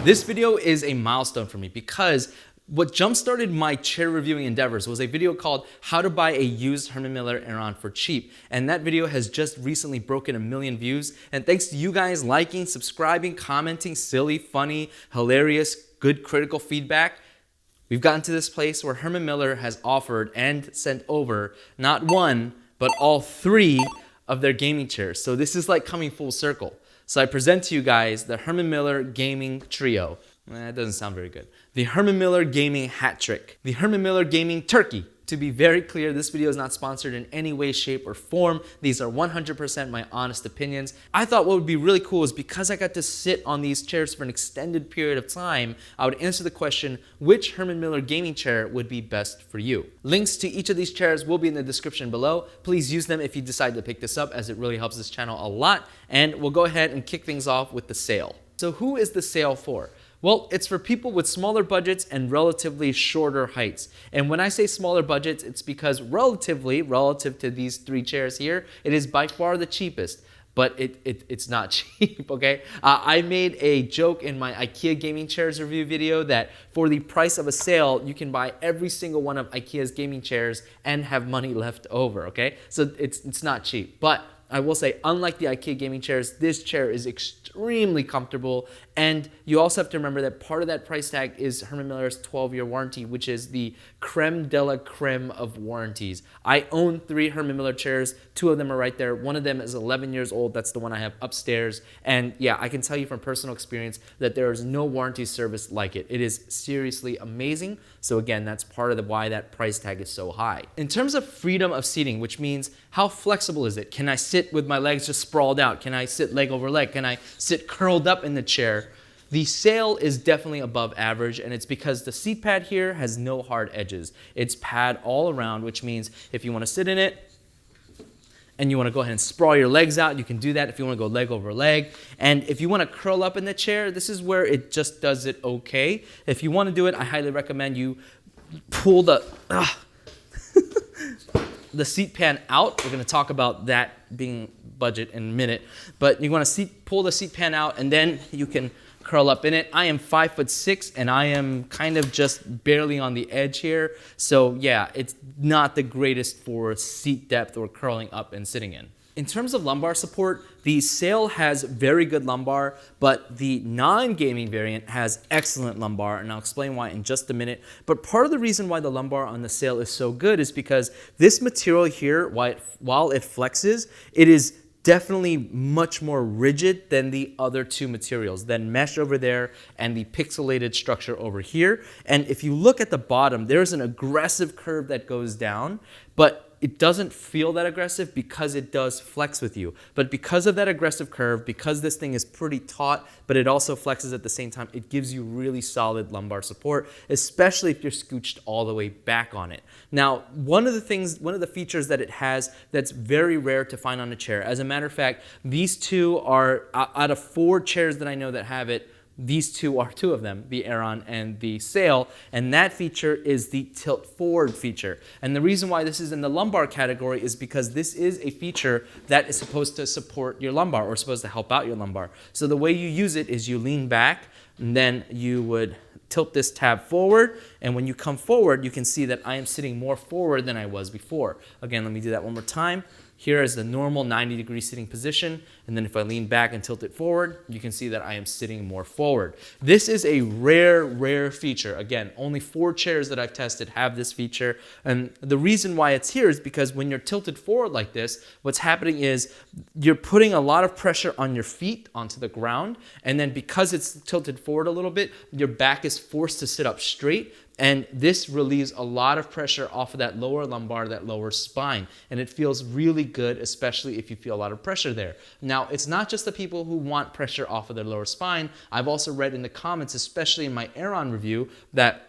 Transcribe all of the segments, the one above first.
This video is a milestone for me because what jump-started my chair reviewing endeavors was a video called How to Buy a Used Herman Miller Aeron for Cheap. And that video has just recently broken 1 million views. And thanks to you guys liking, subscribing, commenting, silly, funny, hilarious, good critical feedback, we've gotten to this place where Herman Miller has offered and sent over not one, but all 3 of their gaming chairs. So this is like coming full circle. So I present to you guys the Herman Miller Gaming Trio. That doesn't sound very good. The Herman Miller Gaming Hat Trick. The Herman Miller Gaming Turkey. To be very clear, this video is not sponsored in any way, shape, or form. These are 100% my honest opinions. I thought what would be really cool is because I got to sit on these chairs for an extended period of time, I would answer the question, which Herman Miller gaming chair would be best for you? Links to each of these chairs will be in the description below. Please use them if you decide to pick this up, as it really helps this channel a lot. And we'll go ahead and kick things off with the Sayl. So who is the Sayl for? Well, it's for people with smaller budgets and relatively shorter heights. And when I say smaller budgets, it's because relative to these 3 chairs here, it is by far the cheapest. But it's not cheap, okay? I made a joke in my IKEA gaming chairs review video that for the price of a Sayl, you can buy every single one of IKEA's gaming chairs and have money left over, okay? So it's not cheap. But I will say, unlike the IKEA gaming chairs, this chair is extremely comfortable. And you also have to remember that part of that price tag is Herman Miller's 12-year warranty, which is the creme de la creme of warranties. I own 3 Herman Miller chairs. 2 of them are right there. One of them is 11 years old. That's the one I have upstairs. And yeah, I can tell you from personal experience that there is no warranty service like it. It is seriously amazing. So again, that's part of why that price tag is so high. In terms of freedom of seating, which means how flexible is it? Can I sit with my legs just sprawled out? Can I sit leg over leg? Can I sit curled up in the chair? The Sayl is definitely above average, and it's because the seat pad here has no hard edges. It's pad all around, which means if you want to sit in it and you want to go ahead and sprawl your legs out, you can do that if you want to go leg over leg. And if you want to curl up in the chair, this is where it just does it okay. If you want to do it, I highly recommend you pull the the seat pan out. We're going to talk about that being budget in a minute. But you want to pull the seat pan out, and then you can curl up in it. I am 5'6", and I am kind of just barely on the edge here. So yeah, it's not the greatest for seat depth or curling up and sitting in. In terms of lumbar support, the Sayl has very good lumbar, but the non-gaming variant has excellent lumbar, and I'll explain why in just a minute. But part of the reason why the lumbar on the Sayl is so good is because this material here, while it flexes, it is definitely much more rigid than the other 2 materials, than mesh over there and the pixelated structure over here. And if you look at the bottom, there's an aggressive curve that goes down, but it doesn't feel that aggressive because it does flex with you. But because of that aggressive curve, because this thing is pretty taut, but it also flexes at the same time, it gives you really solid lumbar support, especially if you're scooched all the way back on it. Now, one of the features that it has that's very rare to find on a chair, as a matter of fact, these 2 are, out of 4 chairs that I know that have it, these 2 are 2 of them, the Aeron and the Sayl, and that feature is the tilt forward feature. And the reason why this is in the lumbar category is because this is a feature that is supposed to support your lumbar or supposed to help out your lumbar. So the way you use it is you lean back, and then you would tilt this tab forward, and when you come forward, you can see that I am sitting more forward than I was before. Again, let me do that one more time. Here is the normal 90-degree sitting position, and then if I lean back and tilt it forward, you can see that I am sitting more forward. This is a rare feature. Again, only 4 chairs that I've tested have this feature, and the reason why it's here is because when you're tilted forward like this, what's happening is you're putting a lot of pressure on your feet onto the ground, and then because it's tilted forward a little bit, your back is forced to sit up straight. And this relieves a lot of pressure off of that lower lumbar, that lower spine. And it feels really good, especially if you feel a lot of pressure there. Now, it's not just the people who want pressure off of their lower spine. I've also read in the comments, especially in my Aeron review, that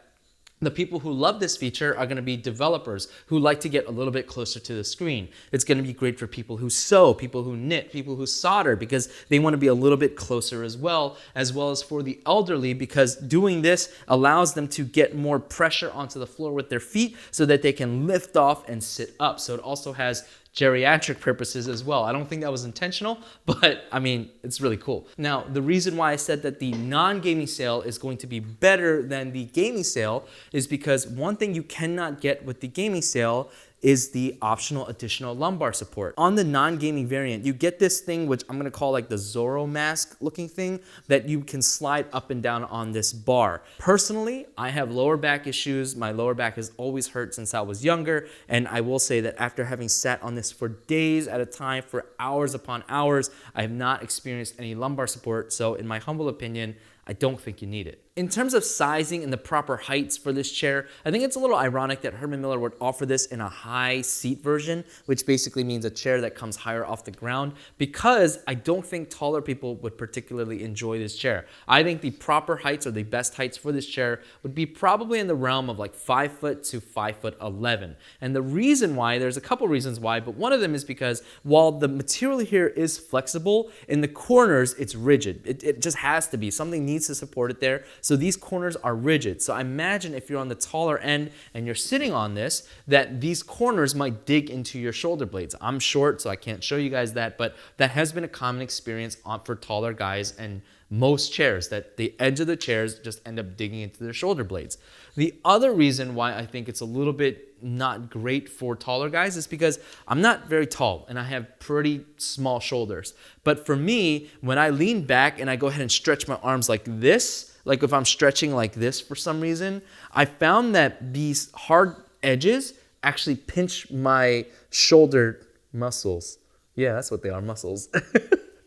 the people who love this feature are going to be developers who like to get a little bit closer to the screen. It's going to be great for people who sew, people who knit, people who solder, because they want to be a little bit closer as well as for the elderly, because doing this allows them to get more pressure onto the floor with their feet so that they can lift off and sit up. So it also has geriatric purposes as well. I don't think that was intentional, but I mean, it's really cool. Now, the reason why I said that the non-gaming Sayl is going to be better than the gaming Sayl is because one thing you cannot get with the gaming Sayl is the optional additional lumbar support. On the non-gaming variant, you get this thing, which I'm gonna call like the Zorro mask looking thing, that you can slide up and down on this bar. Personally, I have lower back issues. My lower back has always hurt since I was younger. And I will say that after having sat on this for days at a time, for hours upon hours, I have not experienced any lumbar support. So in my humble opinion, I don't think you need it. In terms of sizing and the proper heights for this chair, I think it's a little ironic that Herman Miller would offer this in a high seat version, which basically means a chair that comes higher off the ground, because I don't think taller people would particularly enjoy this chair. I think the proper heights or the best heights for this chair would be probably in the realm of like 5 foot to 5'11". And the reason why, there's a couple reasons why, but one of them is because while the material here is flexible, in the corners it's rigid. It just has to be. Something needs to support it there. So these corners are rigid. So I imagine if you're on the taller end and you're sitting on this, that these corners might dig into your shoulder blades. I'm short, so I can't show you guys that, but that has been a common experience for taller guys and most chairs, that the edge of the chairs just end up digging into their shoulder blades. The other reason why I think it's a little bit not great for taller guys is because I'm not very tall and I have pretty small shoulders. But for me, when I lean back and I go ahead and stretch my arms like this, like if I'm stretching like this for some reason, I found that these hard edges actually pinch my shoulder muscles. Yeah, that's what they are, muscles.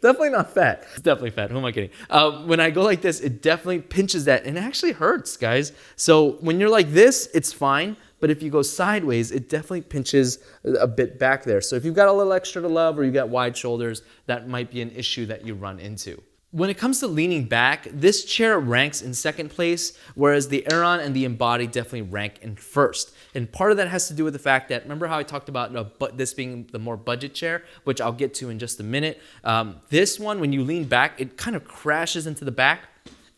Definitely not fat. It's definitely fat. Who am I kidding? When I go like this, it definitely pinches that, and it actually hurts, guys. So when you're like this, it's fine. But if you go sideways, it definitely pinches a bit back there. So if you've got a little extra to love or you've got wide shoulders, that might be an issue that you run into. When it comes to leaning back, this chair ranks in second place, whereas the Aeron and the Embody definitely rank in first. And part of that has to do with the fact that, remember how I talked about this being the more budget chair, which I'll get to in just a minute. This one, when you lean back, it kind of crashes into the back,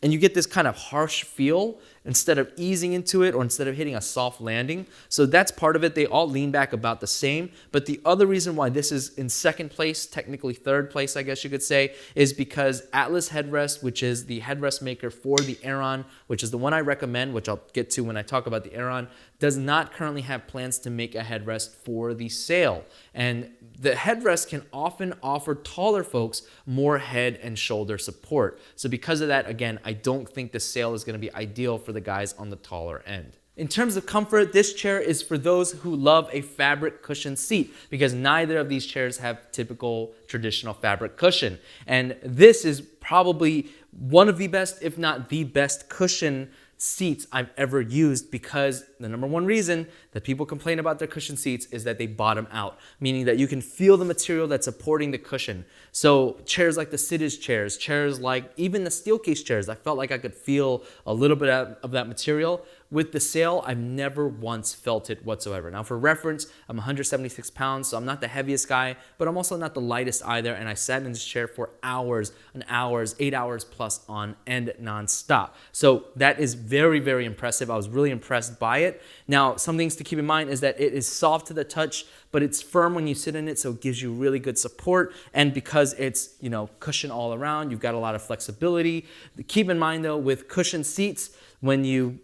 and you get this kind of harsh feel instead of easing into it or instead of hitting a soft landing. So that's part of it. They all lean back about the same. But the other reason why this is in second place, technically third place, I guess you could say, is because Atlas Headrest, which is the headrest maker for the Aeron, which is the one I recommend, which I'll get to when I talk about the Aeron, does not currently have plans to make a headrest for the Sayl. And the headrest can often offer taller folks more head and shoulder support. So because of that, again, I don't think the Sayl is going to be ideal for the guys on the taller end. In terms of comfort, this chair is for those who love a fabric cushion seat, because neither of these chairs have typical traditional fabric cushion. And this is probably one of the best, if not the best cushion seats I've ever used, because the number one reason that people complain about their cushion seats is that they bottom out, meaning that you can feel the material that's supporting the cushion. So chairs like the Sitters chairs, chairs like even the Steelcase chairs, I felt like I could feel a little bit of that material. With the Sayl, I've never once felt it whatsoever. Now for reference, I'm 176 pounds, so I'm not the heaviest guy, but I'm also not the lightest either, and I sat in this chair for hours and hours, 8 hours plus on end nonstop. So that is very, very impressive. I was really impressed by it. Now, some things to keep in mind is that it is soft to the touch, but it's firm when you sit in it, so it gives you really good support. And because it's, cushion all around, you've got a lot of flexibility. Keep in mind though, with cushion seats, when you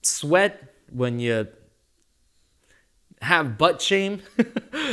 sweat, when you have butt shame,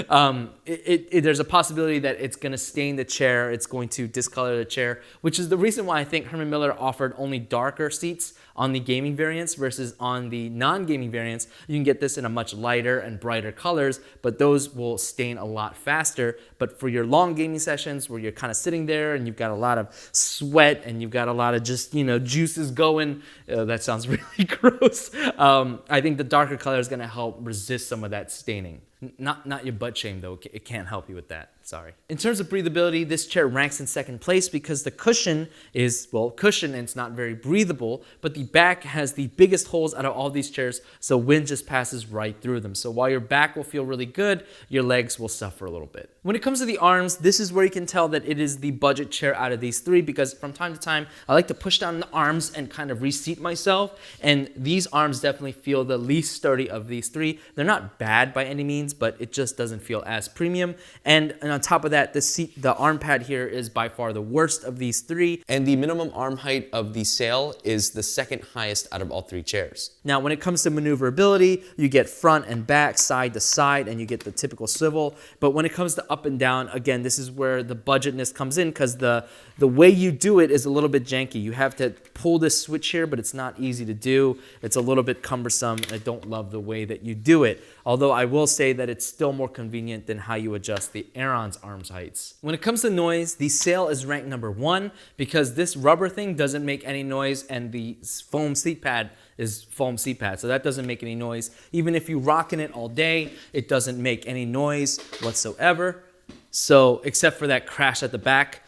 there's a possibility that it's going to stain the chair, it's going to discolor the chair, which is the reason why I think Herman Miller offered only darker seats on the gaming variants versus on the non-gaming variants. You can get this in a much lighter and brighter colors, but those will stain a lot faster. But for your long gaming sessions where you're kind of sitting there and you've got a lot of sweat and you've got a lot of just, juices going, that sounds really gross. I think the darker color is going to help resist some of that staining. Not your butt shame though, it can't help you with that. Sorry. In terms of breathability, this chair ranks in second place because the cushion is, well, cushion and it's not very breathable, but the back has the biggest holes out of all these chairs, so wind just passes right through them. So while your back will feel really good, your legs will suffer a little bit. When it comes to the arms, this is where you can tell that it is the budget chair out of these three, because from time to time, I like to push down the arms and kind of reseat myself, and these arms definitely feel the least sturdy of these three. They're not bad by any means, but it just doesn't feel as premium. And on top of that, the arm pad here is by far the worst of these three. And the minimum arm height of the Sayl is the second highest out of all three chairs. Now, when it comes to maneuverability, you get front and back, side to side, and you get the typical swivel. But when it comes to up and down, again, this is where the budgetness comes in, because the way you do it is a little bit janky. You have to pull this switch here, but it's not easy to do. It's a little bit cumbersome. I don't love the way that you do it. Although I will say that it's still more convenient than how you adjust the Aeron's arms heights. When it comes to noise, the Sayl is ranked number 1 because this rubber thing doesn't make any noise, and the foam seat pad is foam seat pad, so that doesn't make any noise. Even if you rocking it all day, it doesn't make any noise whatsoever. So except for that crash at the back,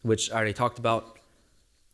which I already talked about,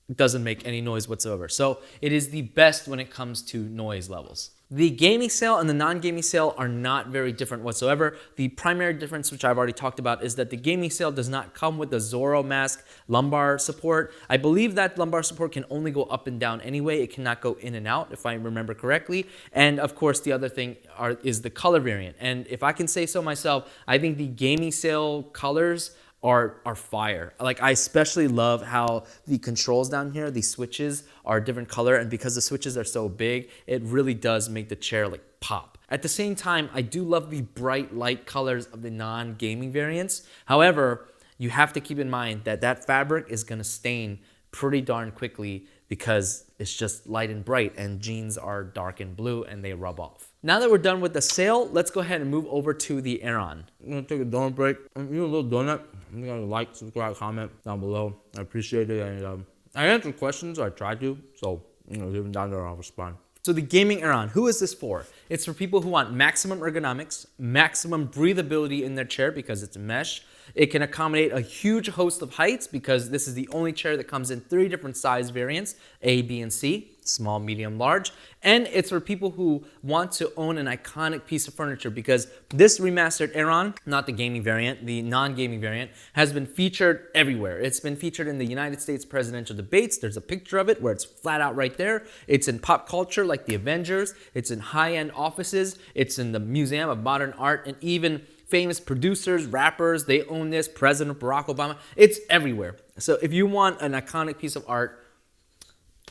it doesn't make any noise whatsoever. So it is the best when it comes to noise levels. The gaming Sayl and the non-gaming Sayl are not very different whatsoever. The primary difference, which I've already talked about, is that the gaming Sayl does not come with the Zorro mask lumbar support. I believe that lumbar support can only go up and down anyway. It cannot go in and out, if I remember correctly. And of course, the other thing is the color variant. And if I can say so myself, I think the gaming Sayl colors are fire. Like, I especially love how the controls down here, the switches are a different color, and because the switches are so big, it really does make the chair like pop. At the same time, I do love the bright light colors of the non-gaming variants. However, you have to keep in mind that that fabric is gonna stain pretty darn quickly because it's just light and bright, and jeans are dark and blue and they rub off. Now that we're done with the Sayl, let's go ahead and move over to the Aeron. I'm gonna take a donut break. I'm eating a little donut. I'm gonna like, subscribe, comment down below. I appreciate it. And I answered questions, I tried to, so leave them down there, I'll respond. So the gaming Aeron, who is this for? It's for people who want maximum ergonomics, maximum breathability in their chair because it's mesh. It can accommodate a huge host of heights because this is the only chair that comes in 3 different size variants, A, B, and C, small, medium, large. And it's for people who want to own an iconic piece of furniture because this remastered Aeron, not the gaming variant, the non-gaming variant, has been featured everywhere. It's been featured in the United States presidential debates. There's a picture of it where it's flat out right there. It's in pop culture like the Avengers. It's in high-end offices. It's in the Museum of Modern Art, and even famous producers, rappers, they own this, President Barack Obama. It's everywhere. So if you want an iconic piece of art,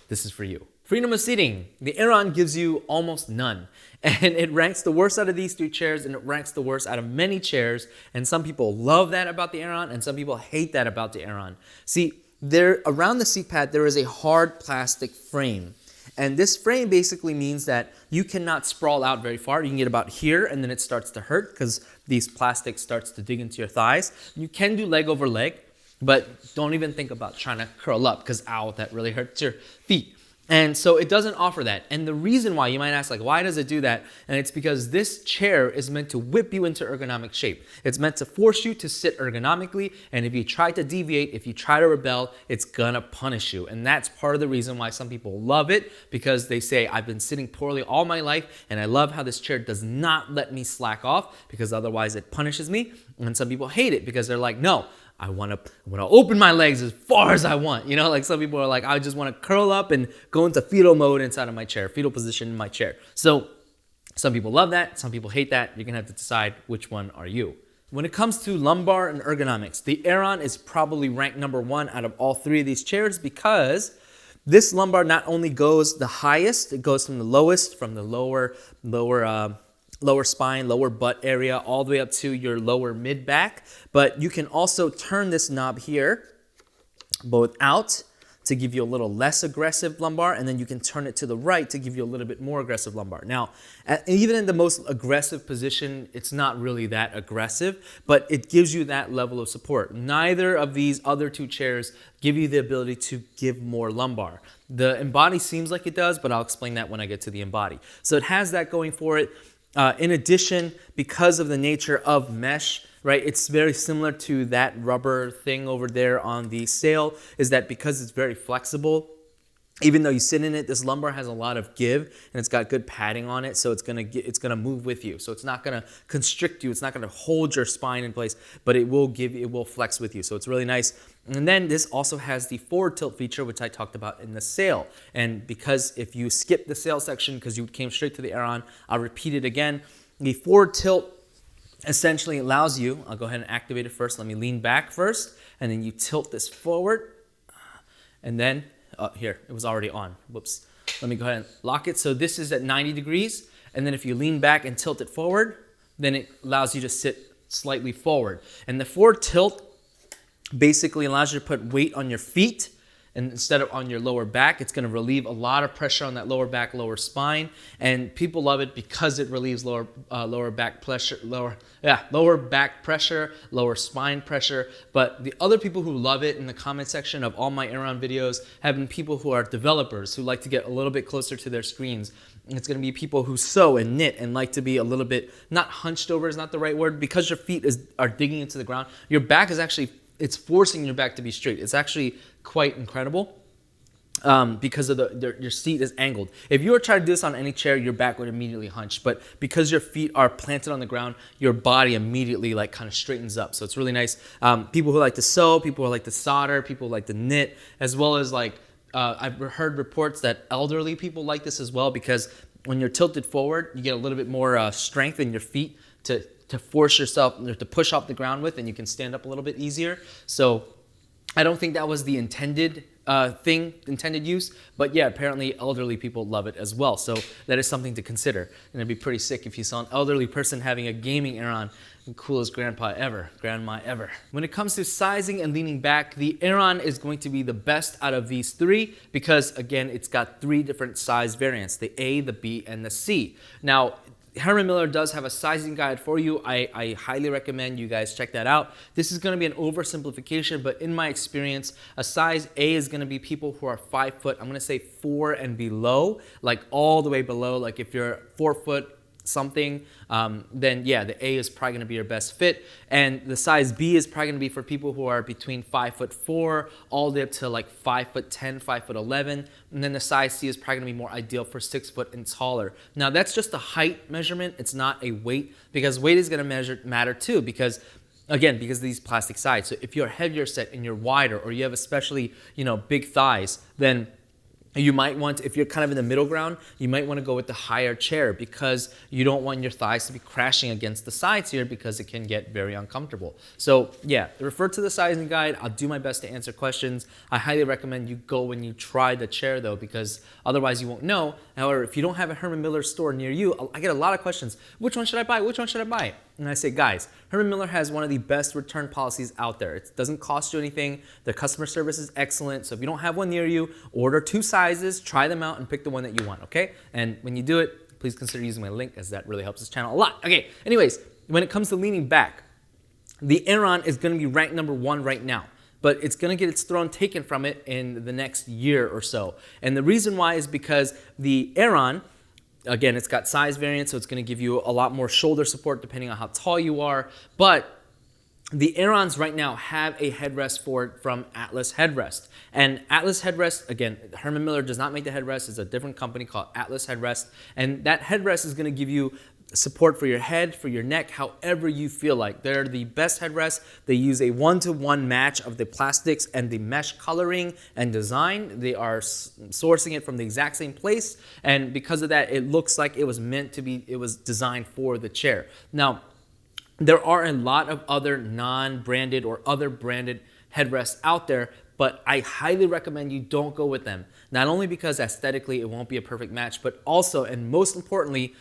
this is for you. Freedom of seating. The Aeron gives you almost none. And it ranks the worst out of these 3 chairs, and it ranks the worst out of many chairs. And some people love that about the Aeron, and some people hate that about the Aeron. See, around the seat pad, there is a hard plastic frame. And this frame basically means that you cannot sprawl out very far. You can get about here, and then it starts to hurt because these plastic starts to dig into your thighs. You can do leg over leg, but don't even think about trying to curl up because, ow, that really hurts your feet. And so it doesn't offer that. And the reason why, you might ask, like, why does it do that? And it's because this chair is meant to whip you into ergonomic shape. It's meant to force you to sit ergonomically. And if you try to deviate, if you try to rebel, it's gonna punish you. And that's part of the reason why some people love it, because they say, I've been sitting poorly all my life, and I love how this chair does not let me slack off because otherwise it punishes me. And some people hate it because they're like, no, I want to open my legs as far as I want. You know, like some people are like, I just want to curl up and go into fetal mode inside of my chair, fetal position in my chair. So some people love that. Some people hate that. You're going to have to decide which one are you. When it comes to lumbar and ergonomics, the Aeron is probably ranked number 1 out of all 3 of these chairs because this lumbar not only goes the highest, it goes from the lowest, from the lower spine, lower butt area, all the way up to your lower mid back. But you can also turn this knob here, both out to give you a little less aggressive lumbar, and then you can turn it to the right to give you a little bit more aggressive lumbar. Now, even in the most aggressive position, it's not really that aggressive, but it gives you that level of support. Neither of these other 2 chairs give you the ability to give more lumbar. The Embody seems like it does, but I'll explain that when I get to the Embody. So it has that going for it. In addition, because of the nature of mesh, right? It's very similar to that rubber thing over there on the Sayl, is that because it's very flexible, even though you sit in it, this lumbar has a lot of give and it's got good padding on it, so it's gonna move with you. So it's not gonna constrict you, it's not gonna hold your spine in place, but it will flex with you. So it's really nice. And then this also has the forward tilt feature, which I talked about in the Sayl. And because if you skip the Sayl section because you came straight to the Aeron, I'll repeat it again. The forward tilt essentially allows you, I'll go ahead and activate it first. Let me lean back first, and then you tilt this forward, and then here, it was already on. Whoops. Let me go ahead and lock it. So this is at 90 degrees. And then if you lean back and tilt it forward, then it allows you to sit slightly forward. And the forward tilt basically allows you to put weight on your feet, and instead of on your lower back. It's going to relieve a lot of pressure on that lower back, lower spine, and people love it because it relieves lower back pressure, lower back pressure, lower spine pressure. But the other people who love it in the comment section of all my Aeron videos have been people who are developers who like to get a little bit closer to their screens. It's going to be people who sew and knit and like to be a little bit, not hunched over is not the right word, because your feet are digging into the ground. Your back is actually, it's forcing your back to be straight. It's actually quite incredible because of your seat is angled. If you were trying to do this on any chair, your back would immediately hunch. But because your feet are planted on the ground, your body immediately like kind of straightens up. So it's really nice. People who like to sew, people who like to solder, people who like to knit, as well as like I've heard reports that elderly people like this as well, because when you're tilted forward, you get a little bit more strength in your feet to force yourself to push off the ground with, and you can stand up a little bit easier. So I don't think that was the intended use, but yeah, apparently elderly people love it as well. So that is something to consider. And it'd be pretty sick if you saw an elderly person having a gaming Aeron, coolest grandma ever. When it comes to sizing and leaning back, the Aeron is going to be the best out of these three because, again, it's got three different size variants, the A, the B, and the C. Now, Herman Miller does have a sizing guide for you. I highly recommend you guys check that out. This is going to be an oversimplification, but in my experience, a size A is going to be people who are 5 foot, I'm going to say 4 and below, like all the way below. Like if you're 4 foot something, then yeah, the A is probably going to be your best fit. And the size B is probably going to be for people who are between 5'4" all the way up to like 5'10", 5'11". And then the size C is probably going to be more ideal for 6 foot and taller. Now that's just a height measurement. It's not a weight, because weight is going to matter too, because again, because of these plastic sides. So if you're heavier set and you're wider, or you have especially, big thighs, then you might want, if you're kind of in the middle ground, you might want to go with the higher chair, because you don't want your thighs to be crashing against the sides here, because it can get very uncomfortable. So yeah, refer to the sizing guide. I'll do my best to answer questions. I highly recommend you go when you try the chair though, because otherwise you won't know. However, if you don't have a Herman Miller store near you, I get a lot of questions. Which one should I buy? Which one should I buy? And I say, guys, Herman Miller has one of the best return policies out there. It doesn't cost you anything. Their customer service is excellent. So if you don't have one near you, order 2 sizes, try them out, and pick the one that you want, okay? And when you do it, please consider using my link, as that really helps this channel a lot. Okay, anyways, when it comes to leaning back, the Aeron is going to be ranked #1 right now, but it's going to get its throne taken from it in the next year or so. And the reason why is because the Aeron, again, it's got size variants, so it's going to give you a lot more shoulder support depending on how tall you are. But the Aerons right now have a headrest for it from Atlas Headrest. And Atlas Headrest, again, Herman Miller does not make the headrest. It's a different company called Atlas Headrest. And that headrest is going to give you support for your head, for your neck, however you feel like. They're the best headrests. They use a 1-to-1 match of the plastics and the mesh coloring and design. They are sourcing it from the exact same place, and because of that, it looks like it was meant to be, it was designed for the chair. Now, there are a lot of other non-branded or other branded headrests out there, but I highly recommend you don't go with them. Not only because aesthetically it won't be a perfect match, but also, and most importantly,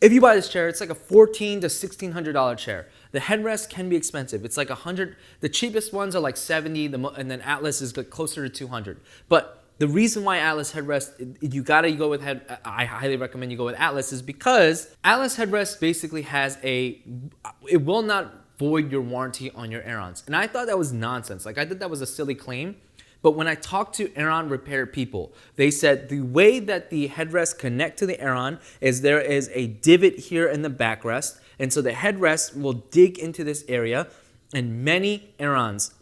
if you buy this chair, it's like a $1,400 to $1,600 chair. The headrest can be expensive. It's like $100. The cheapest ones are like $70, and then Atlas is closer to $200. But the reason why Atlas Headrest, you gotta go with I highly recommend you go with Atlas, is because Atlas Headrest basically has it will not void your warranty on your Aerons. And I thought that was nonsense. Like, I thought that was a silly claim. But when I talked to Aeron repair people, they said the way that the headrests connect to the Aeron is there is a divot here in the backrest, And so the headrest will dig into this area, and many Aerons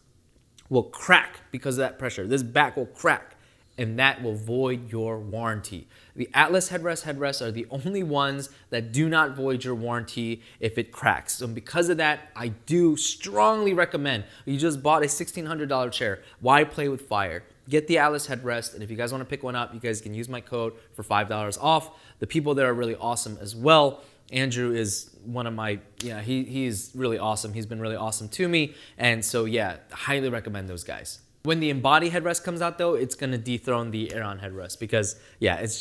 will crack because of that pressure. This back will crack, and that will void your warranty. The Atlas headrests are the only ones that do not void your warranty if it cracks. So because of that, I do strongly recommend, you just bought a $1,600 chair. Why play with fire? Get the Atlas headrest, and if you guys want to pick one up, you guys can use my code for $5 off. The people there are really awesome as well. Andrew is one of my, he's really awesome. He's been really awesome to me. And so yeah, highly recommend those guys. When the Embody headrest comes out though, it's gonna dethrone the Aeron headrest because yeah, it's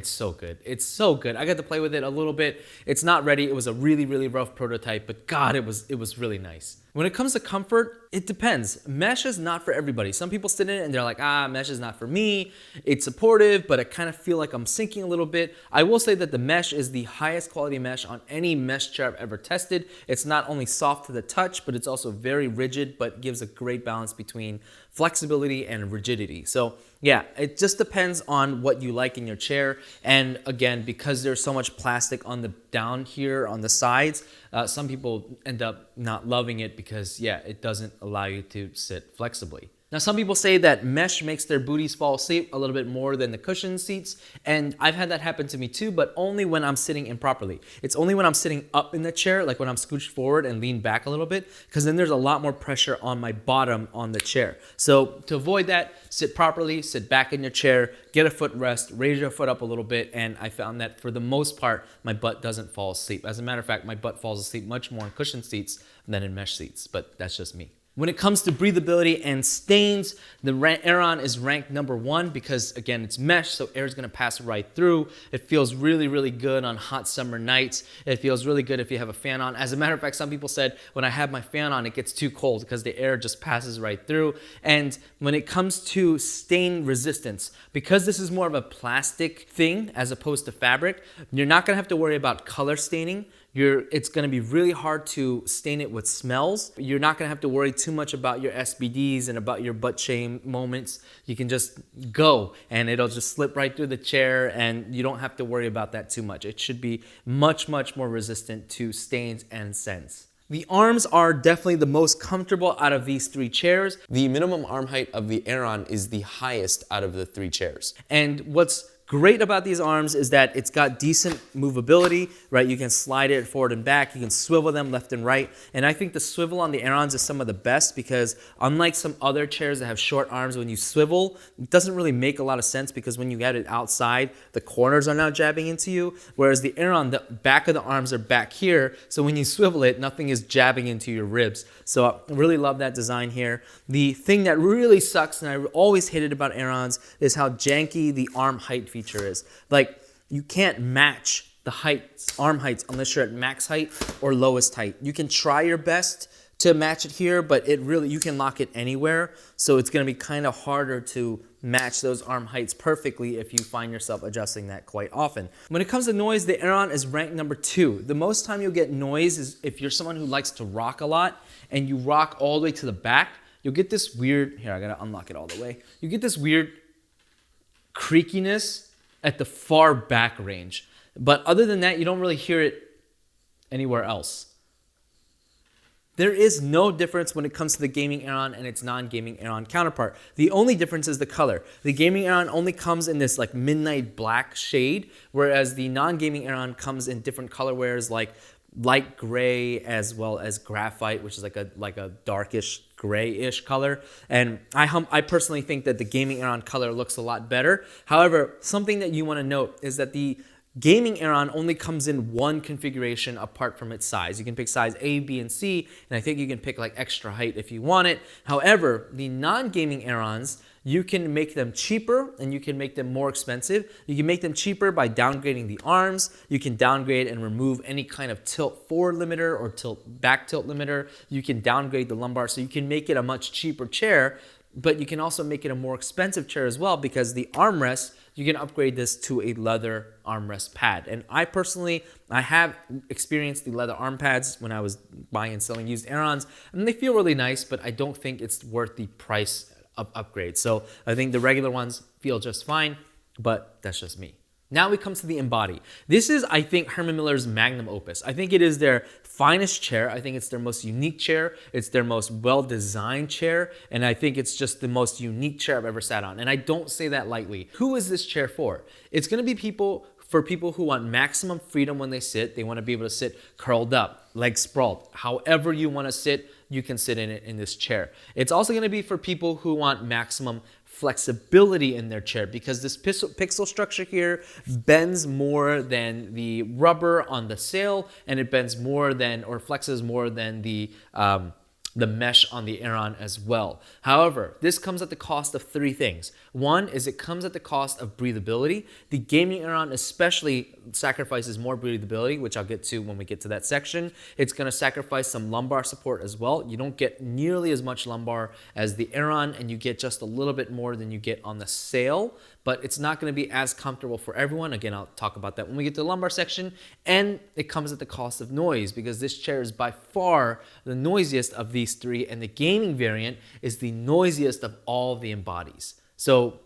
so good. It's so good. I got to play with it a little bit. It's not ready. It was a really, really rough prototype, but God, it was really nice. When it comes to comfort, it depends. Mesh is not for everybody. Some people sit in it and they're like, mesh is not for me. It's supportive, but I kind of feel like I'm sinking a little bit. I will say that the mesh is the highest quality mesh on any mesh chair I've ever tested. It's not only soft to the touch, but it's also very rigid, but gives a great balance between flexibility and rigidity. So yeah, it just depends on what you like in your chair. And again, because there's so much plastic on the down here on the sides, some people end up not loving it because yeah, it doesn't allow you to sit flexibly. Now, some people say that mesh makes their booties fall asleep a little bit more than the cushion seats, and I've had that happen to me too, but only when I'm sitting improperly. It's only when I'm sitting up in the chair, like when I'm scooched forward and leaned back a little bit, because then there's a lot more pressure on my bottom on the chair. So to avoid that, sit properly, sit back in your chair, get a footrest, raise your foot up a little bit, and I found that for the most part, my butt doesn't fall asleep. As a matter of fact, my butt falls asleep much more in cushion seats than in mesh seats, but that's just me. When it comes to breathability and stains, the Aeron is ranked #1 because, again, it's mesh, so air is going to pass right through. It feels really, really good on hot summer nights. It feels really good if you have a fan on. As a matter of fact, some people said when I have my fan on, it gets too cold because the air just passes right through. And when it comes to stain resistance, because this is more of a plastic thing as opposed to fabric, you're not going to have to worry about color staining. It's going to be really hard to stain it with smells. You're not going to have to worry too much about your SBDs and about your butt shame moments. You can just go and it'll just slip right through the chair and you don't have to worry about that too much. It should be much, much more resistant to stains and scents. The arms are definitely the most comfortable out of these 3 chairs. The minimum arm height of the Aeron is the highest out of the 3 chairs. And what's great about these arms is that it's got decent movability, right? You can slide it forward and back. You can swivel them left and right. And I think the swivel on the Aerons is some of the best because unlike some other chairs that have short arms, when you swivel, it doesn't really make a lot of sense because when you get it outside, the corners are now jabbing into you. Whereas the Aeron, the back of the arms are back here. So when you swivel it, nothing is jabbing into your ribs. So I really love that design here. The thing that really sucks, and I always hated about Aerons, is how janky the arm height feature is. Like, you can't match the heights, arm heights, unless you're at max height or lowest height. You can try your best to match it here, but you can lock it anywhere. So it's gonna be kind of harder to match those arm heights perfectly if you find yourself adjusting that quite often. When it comes to noise, the Aeron is ranked #2. The most time you'll get noise is if you're someone who likes to rock a lot and you rock all the way to the back, you'll get this weird, here, I gotta unlock it all the way. You get this weird creakiness at the far back range. But other than that, you don't really hear it anywhere else. There is no difference when it comes to the gaming Aeron and its non-gaming Aeron counterpart. The only difference is the color. The gaming Aeron only comes in this like midnight black shade, whereas the non-gaming Aeron comes in different colorwares like light gray as well as graphite, which is like a darkish grayish color. And I personally think that the gaming Aeron color looks a lot better. However, something that you want to note is that the gaming Aeron only comes in one configuration apart from its size. You can pick size A, B, and C, and I think you can pick like extra height if you want it. However, the non-gaming Aerons, you can make them cheaper and you can make them more expensive. You can make them cheaper by downgrading the arms. You can downgrade and remove any kind of tilt forward limiter or back tilt limiter. You can downgrade the lumbar, so you can make it a much cheaper chair, but you can also make it a more expensive chair as well because the armrest, you can upgrade this to a leather armrest pad. And I have experienced the leather arm pads when I was buying and selling used Aerons, and they feel really nice, but I don't think it's worth the price of upgrade. So I think the regular ones feel just fine, but that's just me. Now we come to the Embody. This is, I think, Herman Miller's magnum opus. I think it is their finest chair. I think it's their most unique chair. It's their most well-designed chair. And I think it's just the most unique chair I've ever sat on. And I don't say that lightly. Who is this chair for? It's gonna be for people who want maximum freedom when they sit. They wanna be able to sit curled up, legs sprawled. However you wanna sit, you can sit in it in this chair. It's also gonna be for people who want maximum flexibility in their chair, because this pixel structure here bends more than the rubber on the Sayl, and it bends more than, or flexes more than the mesh on the Aeron as well. However, this comes at the cost of three things. One is it comes at the cost of breathability. The gaming Aeron especially sacrifices more breathability, which I'll get to when we get to that section. It's gonna sacrifice some lumbar support as well. You don't get nearly as much lumbar as the Aeron, and you get just a little bit more than you get on the Sayl, but it's not gonna be as comfortable for everyone. Again, I'll talk about that when we get to the lumbar section. And it comes at the cost of noise, because this chair is by far the noisiest of these three, and the gaming variant is the noisiest of all the Embodies. So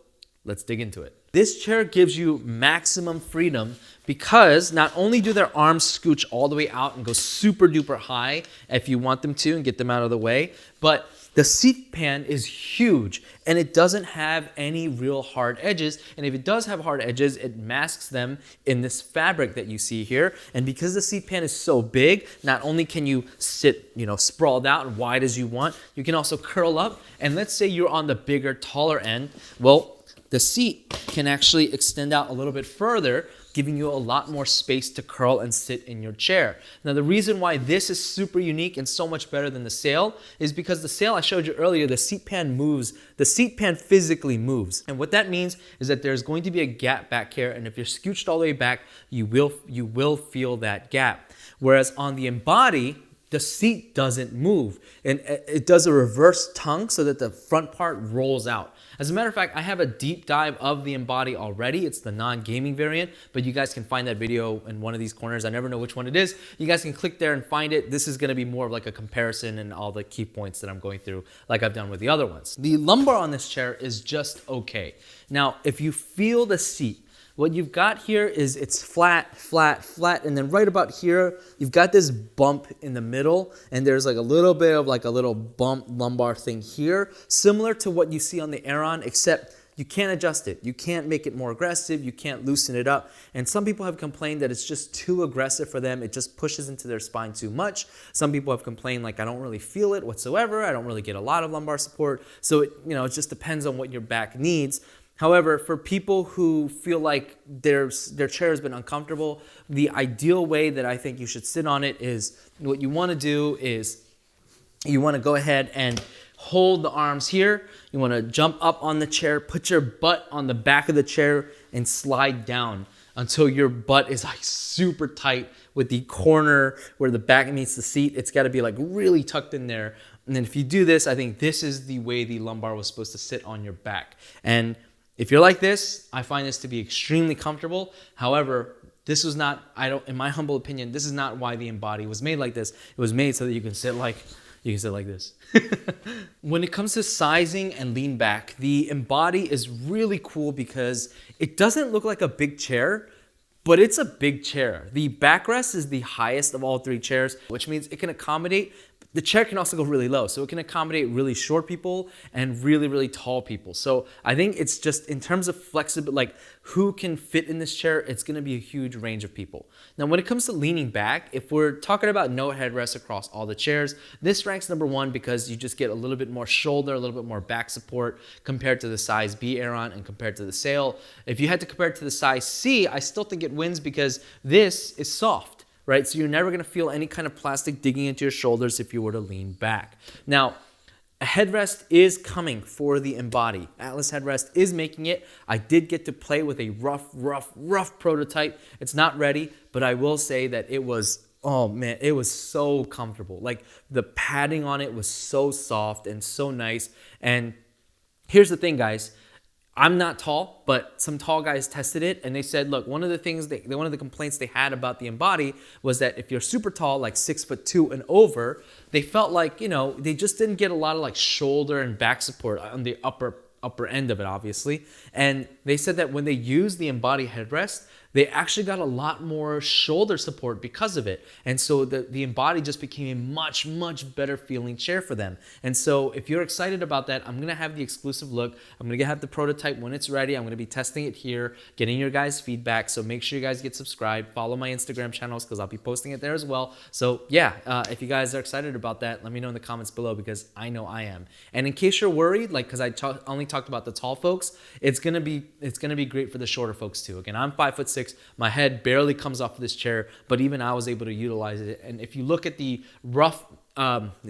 let's dig into it. This chair gives you maximum freedom because not only do their arms scooch all the way out and go super duper high if you want them to and get them out of the way, but the seat pan is huge and it doesn't have any real hard edges. And if it does have hard edges, it masks them in this fabric that you see here. And because the seat pan is so big, not only can you sit, sprawled out and wide as you want, you can also curl up. And let's say you're on the bigger, taller end. Well, the seat can actually extend out a little bit further, giving you a lot more space to curl and sit in your chair. Now, the reason why this is super unique and so much better than the Sayl is because the Sayl I showed you earlier, the seat pan moves. The seat pan physically moves. And what that means is that there's going to be a gap back here, and if you're scooched all the way back, you will feel that gap. Whereas on the Embody, the seat doesn't move, and it does a reverse tongue so that the front part rolls out. As a matter of fact, I have a deep dive of the Embody already. It's the non-gaming variant, but you guys can find that video in one of these corners. I never know which one it is. You guys can click there and find it. This is gonna be more of like a comparison and all the key points that I'm going through like I've done with the other ones. The lumbar on this chair is just okay. Now, if you feel the seat, what you've got here is it's flat, flat, flat, and then right about here, you've got this bump in the middle, and there's like a little bit of like a little bump lumbar thing here, similar to what you see on the Aeron, except you can't adjust it. You can't make it more aggressive. You can't loosen it up. And some people have complained that it's just too aggressive for them. It just pushes into their spine too much. Some people have complained like, I don't really feel it whatsoever. I don't really get a lot of lumbar support. So it just depends on what your back needs. However, for people who feel like their chair has been uncomfortable, the ideal way that I think you should sit on it is, what you want to do is you want to go ahead and hold the arms here. You want to jump up on the chair, put your butt on the back of the chair, and slide down until your butt is like super tight with the corner where the back meets the seat. It's got to be like really tucked in there. And then if you do this, I think this is the way the lumbar was supposed to sit on your back. And if you're like this, I find this to be extremely comfortable. However, this was not, in my humble opinion, this is not why the Embody was made like this. It was made so that you can sit like this. When it comes to sizing and lean back, the Embody is really cool because it doesn't look like a big chair, but it's a big chair. The backrest is the highest of all three chairs, which means it can accommodate. The chair can also go really low, so it can accommodate really short people and really, really tall people. So I think it's just, in terms of flexibility, like who can fit in this chair, it's gonna be a huge range of people. Now, when it comes to leaning back, if we're talking about no headrest across all the chairs, this ranks number one because you just get a little bit more shoulder, a little bit more back support compared to the size B Aeron and compared to the Sayl. If you had to compare it to the size C, I still think it wins because this is soft. Right? So you're never gonna feel any kind of plastic digging into your shoulders if you were to lean back. Now, a headrest is coming for the Embody. Atlas Headrest is making it. I did get to play with a rough prototype. It's not ready, but I will say that it was, oh man, it was so comfortable. Like the padding on it was so soft and so nice. And here's the thing, guys. I'm not tall, but some tall guys tested it and they said, look, one of the complaints they had about the Embody was that if you're super tall, like 6'2" and over, they felt like, they just didn't get a lot of like shoulder and back support on the upper upper end of it, obviously. And they said that when they used the Embody headrest, they actually got a lot more shoulder support because of it. And so the Embody just became a much, much better feeling chair for them. And so if you're excited about that, I'm gonna have the exclusive look. I'm gonna have the prototype when it's ready. I'm gonna be testing it here, getting your guys' feedback. So make sure you guys get subscribed, follow my Instagram channels because I'll be posting it there as well. So yeah, if you guys are excited about that, let me know in the comments below because I know I am. And in case you're worried, like because I only talked about the tall folks, it's gonna be great for the shorter folks too. Again, I'm 5'6". My head barely comes off of this chair, but even I was able to utilize it. And if you look at the rough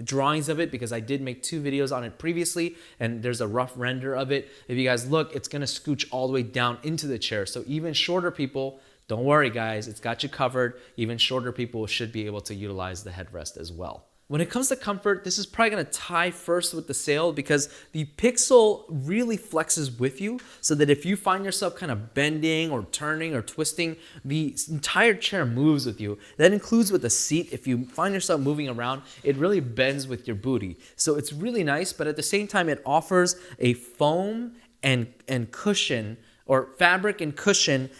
drawings of it, because I did make 2 videos on it previously, and there's a rough render of it. If you guys look, it's gonna scooch all the way down into the chair. So even shorter people, don't worry guys, it's got you covered. Even shorter people should be able to utilize the headrest as well. When it comes to comfort, this is probably gonna tie first with the Sayl because the Pixel really flexes with you so that if you find yourself kind of bending or turning or twisting, the entire chair moves with you. That includes with the seat. If you find yourself moving around, it really bends with your booty. So it's really nice, but at the same time, it offers a foam and cushion or fabric and cushion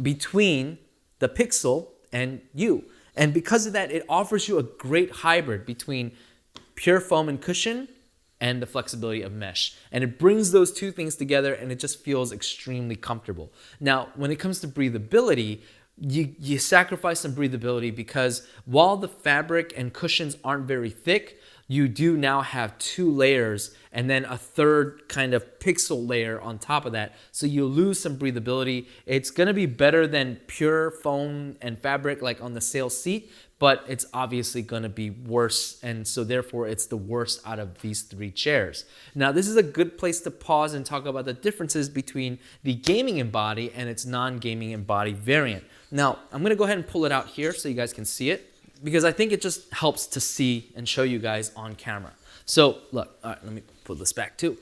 between the Pixel and you. And because of that, it offers you a great hybrid between pure foam and cushion and the flexibility of mesh. And it brings those two things together and it just feels extremely comfortable. Now, when it comes to breathability, you sacrifice some breathability because while the fabric and cushions aren't very thick, you do now have 2 layers and then a third kind of Pixel layer on top of that. So you lose some breathability. It's gonna be better than pure foam and fabric like on the Sayl seat, but it's obviously gonna be worse. And so therefore it's the worst out of these 3 chairs. Now this is a good place to pause and talk about the differences between the gaming Embody and its non-gaming Embody variant. Now I'm gonna go ahead and pull it out here so you guys can see it, because I think it just helps to see and show you guys on camera. So look, all right, let me pull this back too.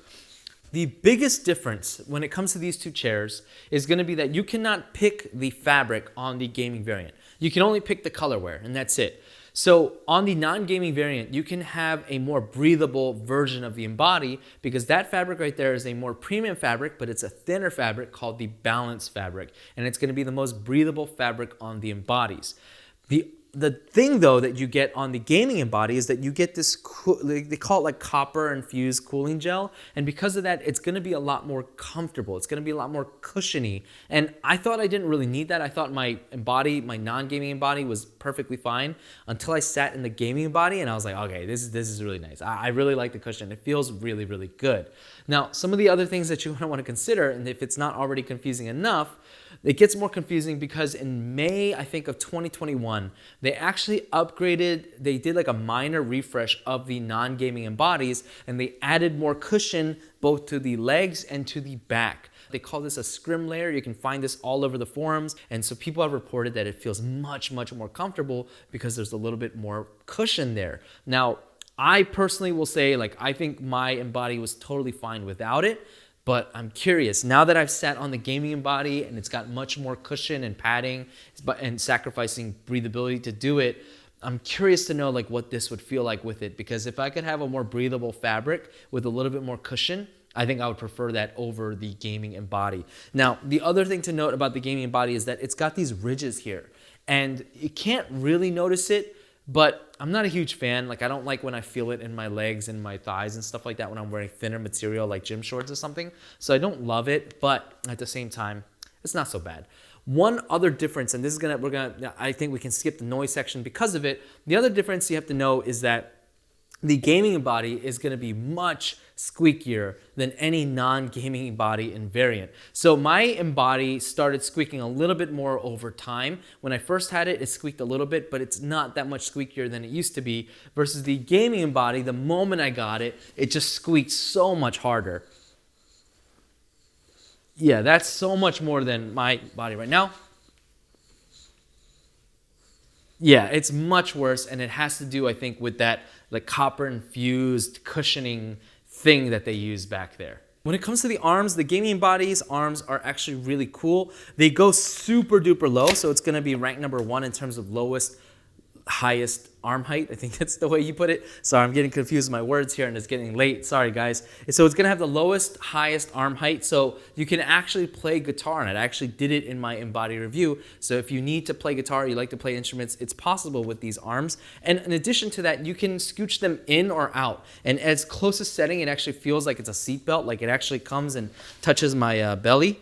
The biggest difference when it comes to these 2 chairs is gonna be that you cannot pick the fabric on the gaming variant. You can only pick the colorware and that's it. So on the non-gaming variant, you can have a more breathable version of the Embody because that fabric right there is a more premium fabric, but it's a thinner fabric called the Balance fabric. And it's gonna be the most breathable fabric on the Embodies. The thing though that you get on the gaming Embody is that you get this, they call it like copper infused cooling gel. And because of that, it's gonna be a lot more comfortable. It's gonna be a lot more cushiony. And I thought I didn't really need that. I thought my Embody, my non-gaming Embody was perfectly fine until I sat in the gaming Embody and I was like, okay, this is really nice. I really like the cushion. It feels really, really good. Now, some of the other things that you wanna consider, and if it's not already confusing enough, it gets more confusing because in May, I think of 2021, they actually upgraded, they did like a minor refresh of the non-gaming Embodies and they added more cushion both to the legs and to the back. They call this a scrim layer. You can find this all over the forums. And so people have reported that it feels much, much more comfortable because there's a little bit more cushion there. Now, I personally will say, like, I think my Embody was totally fine without it. But I'm curious, now that I've sat on the gaming Embody and it's got much more cushion and padding and sacrificing breathability to do it, I'm curious to know like what this would feel like with it, because if I could have a more breathable fabric with a little bit more cushion, I think I would prefer that over the gaming Embody. Now, the other thing to note about the gaming Embody is that it's got these ridges here and you can't really notice it, but I'm not a huge fan. Like I don't like when I feel it in my legs and my thighs and stuff like that when I'm wearing thinner material like gym shorts or something. So I don't love it, but at the same time, it's not so bad. One other difference, and this is I think we can skip the noise section because of it. The other difference you have to know is that the gaming Embody is going to be much squeakier than any non-gaming Embody in variant. So my Embody started squeaking a little bit more over time. When I first had it, it squeaked a little bit, but it's not that much squeakier than it used to be. Versus the gaming Embody, the moment I got it, it just squeaked so much harder. Yeah, that's so much more than my body right now. Yeah, it's much worse, and it has to do, I think, with that like copper-infused cushioning thing that they use back there. When it comes to the arms, the gaming Embody's arms are actually really cool. They go super duper low, so it's gonna be ranked #1 in terms of lowest, highest arm height. I think that's the way you put it. Sorry, I'm getting confused with my words here and it's getting late. Sorry, guys. So it's gonna have the lowest, highest arm height. So you can actually play guitar on it. I actually did it in my Embody review. So if you need to play guitar, you like to play instruments, it's possible with these arms. And in addition to that, you can scooch them in or out. And as closest setting, it actually feels like it's a seat belt. Like it actually comes and touches my belly.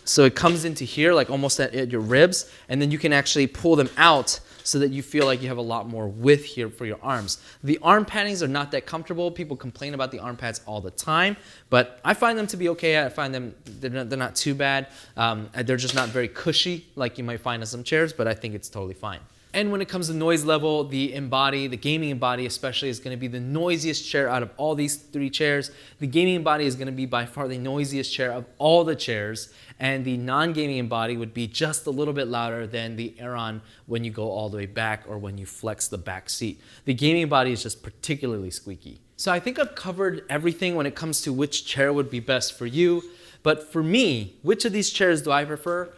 So it comes into here, like almost at your ribs, and then you can actually pull them out so that you feel like you have a lot more width here for your arms. The arm paddings are not that comfortable. People complain about the arm pads all the time, but I find them to be okay. I find them, they're not too bad. They're just not very cushy like you might find on some chairs, but I think it's totally fine. And when it comes to noise level, the Embody, the gaming Embody especially, is going to be the noisiest chair out of all these 3 chairs. The gaming Embody is going to be by far the noisiest chair of all the chairs, and the non-gaming Embody would be just a little bit louder than the Aeron when you go all the way back or when you flex the back seat. The gaming Embody is just particularly squeaky. So I think I've covered everything when it comes to which chair would be best for you, but for me, which of these chairs do I prefer?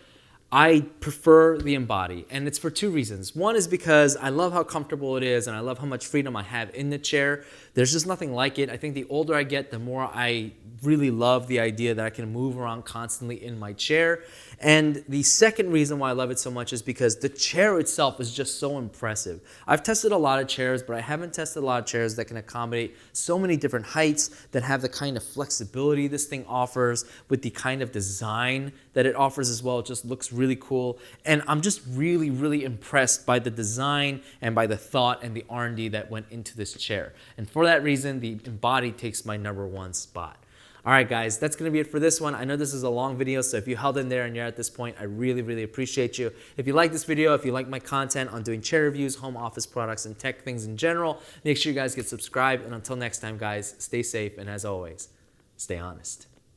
I prefer the Embody, and it's for 2 reasons. One is because I love how comfortable it is and I love how much freedom I have in the chair. There's just nothing like it. I think the older I get, the more I really love the idea that I can move around constantly in my chair. And the second reason why I love it so much is because the chair itself is just so impressive. I've tested a lot of chairs, but I haven't tested a lot of chairs that can accommodate so many different heights, that have the kind of flexibility this thing offers, with the kind of design that it offers as well. It just looks really cool. And I'm just really, really impressed by the design and by the thought and the R&D that went into this chair. And for that reason, the Embody takes my #1 spot. All right, guys, that's going to be it for this one. I know this is a long video, so if you held in there and you're at this point, I really, really appreciate you. If you like this video, if you like my content on doing chair reviews, home office products, and tech things in general, make sure you guys get subscribed. And until next time, guys, stay safe, and as always, stay honest.